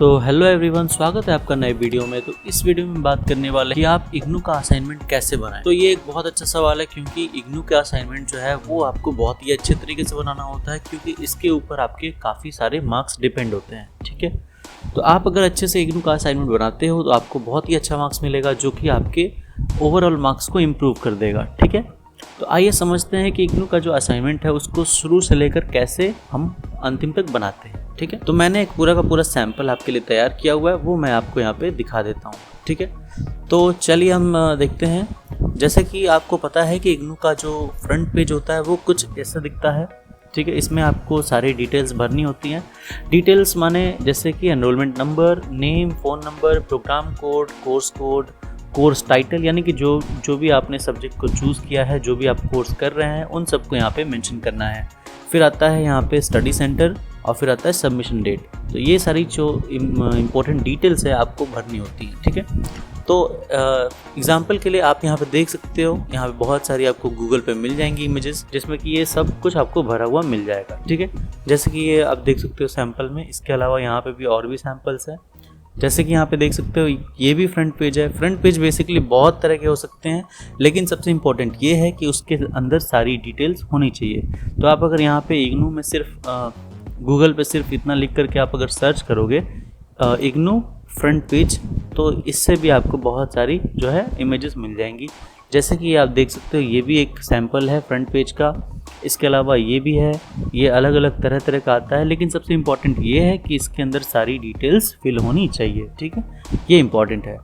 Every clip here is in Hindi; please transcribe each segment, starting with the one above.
तो हेलो एवरीवन, स्वागत है आपका नए वीडियो में। तो इस वीडियो में बात करने वाले हैं कि आप इग्नू का असाइनमेंट कैसे बनाएं। तो ये एक बहुत अच्छा सवाल है, क्योंकि इग्नू का असाइनमेंट जो है वो आपको बहुत ही अच्छे तरीके से बनाना होता है, क्योंकि इसके ऊपर आपके काफ़ी सारे मार्क्स डिपेंड होते हैं। ठीक है, तो आप अगर अच्छे से इग्नू का असाइनमेंट बनाते हो तो आपको बहुत ही अच्छा मार्क्स मिलेगा, जो कि आपके ओवरऑल मार्क्स को इम्प्रूव कर देगा। ठीक है, तो आइए समझते हैं कि इग्नू का जो असाइनमेंट है उसको शुरू से लेकर कैसे हम अंतिम तक बनाते हैं। ठीक है, तो मैंने एक पूरा का पूरा सैंपल आपके लिए तैयार किया हुआ है, वो मैं आपको यहाँ पे दिखा देता हूँ। ठीक है, तो चलिए हम देखते हैं। जैसे कि आपको पता है कि इग्नू का जो फ्रंट पेज होता है वो कुछ ऐसा दिखता है। ठीक है, इसमें आपको सारी डिटेल्स भरनी होती हैं। डिटेल्स माने जैसे कि enrolment number, name, phone number, programme code, course title, यानी कि जो भी आपने सब्जेक्ट को चूज़ किया है, जो भी आप कोर्स कर रहे हैं, उन सबको यहाँ पे मेंशन करना है। फिर आता है यहाँ पे स्टडी सेंटर और फिर आता है सबमिशन डेट। तो ये सारी जो इम्पोर्टेंट डिटेल्स है आपको भरनी होती है। ठीक है, तो एग्जांपल के लिए आप यहाँ पे देख सकते हो, यहाँ पे बहुत सारी आपको गूगल पे मिल जाएंगी इमेजेस, जिसमें कि ये सब कुछ आपको भरा हुआ मिल जाएगा। ठीक है, जैसे कि ये आप देख सकते हो सैंपल में। इसके अलावा यहाँ पे भी और भी सैंपल्स हैं। जैसे कि यहाँ पे देख सकते हो, ये भी फ्रंट पेज है। फ्रंट पेज बेसिकली बहुत तरह के हो सकते हैं, लेकिन सबसे इम्पोर्टेंट ये है कि उसके अंदर सारी डिटेल्स होनी चाहिए। तो आप अगर यहाँ पे इग्नू में सिर्फ गूगल पे सिर्फ इतना लिख करके आप अगर सर्च करोगे इग्नू फ्रंट पेज, तो इससे भी आपको बहुत सारी जो है इमेजेस मिल जाएंगी। जैसे कि आप देख सकते हो, ये भी एक सैंपल है फ्रंट पेज का। इसके अलावा ये भी है, ये अलग अलग तरह तरह का आता है, लेकिन सबसे इम्पॉर्टेंट ये है कि इसके अंदर सारी डिटेल्स फिल होनी चाहिए। ठीक है, ये इम्पॉर्टेंट है।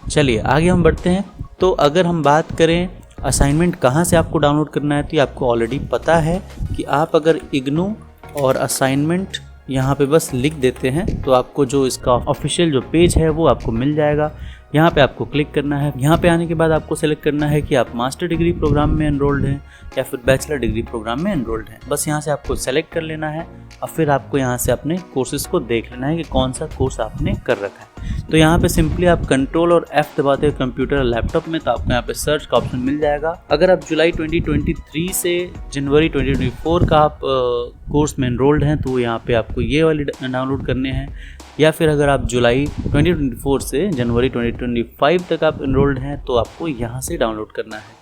चलिए आगे हम बढ़ते हैं। तो अगर हम बात करें असाइनमेंट कहाँ से आपको डाउनलोड करना है, तो ये आपको ऑलरेडी पता है कि आप अगर इग्नू और असाइनमेंट यहाँ पे बस लिख देते हैं तो आपको जो इसका ऑफिशियल जो पेज है वो आपको मिल जाएगा। यहाँ पे आपको क्लिक करना है। यहाँ पे आने के बाद आपको सेलेक्ट करना है कि आप मास्टर डिग्री प्रोग्राम में एनरोल्ड हैं या फिर बैचलर डिग्री प्रोग्राम में एनरोल्ड हैं। बस यहाँ से आपको सेलेक्ट कर लेना है और फिर आपको यहाँ से अपने कोर्सेज को देख लेना है कि कौन सा कोर्स आपने कर रखा है। तो यहाँ पे सिंपली आप कंट्रोल और F दबाते हैं कंप्यूटर और लैपटॉप में, तो आपको यहाँ पे सर्च का ऑप्शन मिल जाएगा। अगर आप जुलाई 2023 से जनवरी 2024 का आप कोर्स में एनरोल्ड हैं तो यहाँ पे आपको ये वाली डाउनलोड करने हैं, या फिर अगर आप जुलाई 2024 से जनवरी 2025 तक आप एनरोल्ड हैं तो आपको यहाँ से डाउनलोड करना है।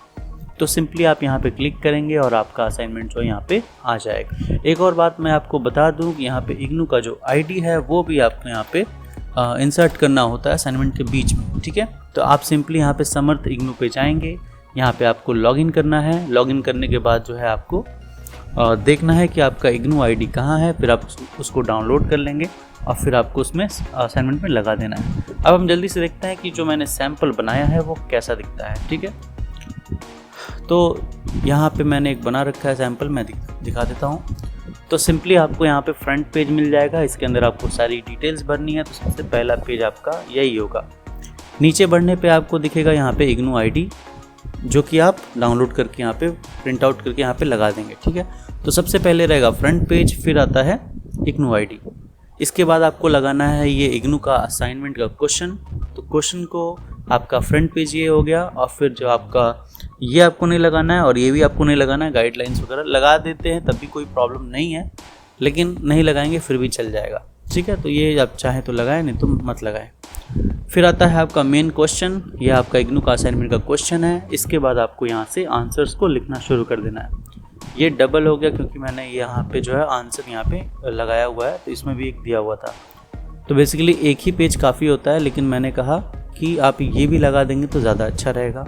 तो सिंपली आप यहाँ पे क्लिक करेंगे और आपका असाइनमेंट जो यहाँ पे आ जाएगा। एक और बात मैं आपको बता दूँ कि यहाँ पे इग्नू का जो ID है वो भी आपको यहाँ पे इंसर्ट करना होता है असाइनमेंट के बीच में। ठीक है, तो आप सिंपली यहाँ पे समर्थ इग्नू पे जाएंगे। यहाँ पे आपको लॉगिन करना है। लॉगिन करने के बाद जो है आपको देखना है कि आपका इग्नू ID कहाँ है, फिर आप उसको डाउनलोड कर लेंगे और फिर आपको उसमें असाइनमेंट में लगा देना है। अब हम जल्दी से देखते हैं कि जो मैंने सैम्पल बनाया है वो कैसा दिखता है। ठीक है, तो यहाँ पे मैंने एक बना रखा है सैम्पल, मैं दिखा देता हूँ। तो सिंपली आपको यहाँ पे फ्रंट पेज मिल जाएगा। इसके अंदर आपको सारी डिटेल्स भरनी है। तो सबसे पहला पेज आपका यही होगा। नीचे बढ़ने पे आपको दिखेगा यहाँ पे इग्नू ID, जो कि आप डाउनलोड करके यहाँ पे प्रिंट आउट करके यहाँ पे लगा देंगे। ठीक है, तो सबसे पहले रहेगा फ्रंट पेज, फिर आता है इग्नू ID। इसके बाद आपको लगाना है ये इग्नू का असाइनमेंट का क्वेश्चन। तो क्वेश्चन को आपका फ्रंट पेज ये हो गया, और फिर जो आपका ये आपको नहीं लगाना है और ये भी आपको नहीं लगाना है। गाइडलाइंस वगैरह लगा देते हैं तब भी कोई प्रॉब्लम नहीं है, लेकिन नहीं लगाएंगे फिर भी चल जाएगा। ठीक है, तो ये आप चाहें तो लगाएं, नहीं तो मत लगाएं। फिर आता है आपका मेन क्वेश्चन। ये आपका इग्नू का असाइनमेंट का क्वेश्चन है। इसके बाद आपको यहाँ से आंसर्स को लिखना शुरू कर देना है। ये डबल हो गया क्योंकि मैंने यहाँ पे जो है आंसर यहाँ पे लगाया हुआ है, तो इसमें भी एक दिया हुआ था। तो बेसिकली एक ही पेज काफ़ी होता है, लेकिन मैंने कहा कि आप ये भी लगा देंगे तो ज़्यादा अच्छा रहेगा।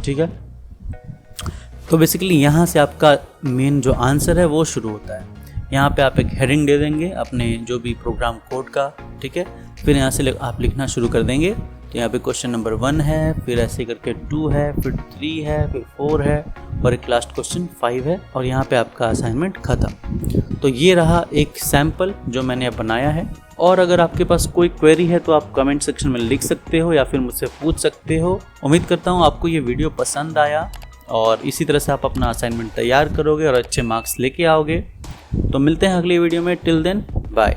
ठीक है, तो बेसिकली यहाँ से आपका मेन जो आंसर है वो शुरू होता है। यहाँ पे आप एक हेडिंग दे देंगे अपने जो भी प्रोग्राम कोड का। ठीक है, फिर यहाँ से आप लिखना शुरू कर देंगे। तो यहाँ पे क्वेश्चन नंबर 1 है, फिर ऐसे करके 2 है, फिर 3 है, फिर 4 है और एक लास्ट क्वेश्चन 5 है, और यहाँ पे आपका असाइनमेंट ख़त्म। तो ये रहा एक सैम्पल जो मैंने अब बनाया है। और अगर आपके पास कोई क्वेरी है तो आप कमेंट सेक्शन में लिख सकते हो या फिर मुझसे पूछ सकते हो। उम्मीद करता हूँ आपको ये वीडियो पसंद आया और इसी तरह से आप अपना असाइनमेंट तैयार करोगे और अच्छे मार्क्स लेके आओगे। तो मिलते हैं अगली वीडियो में। Till then bye.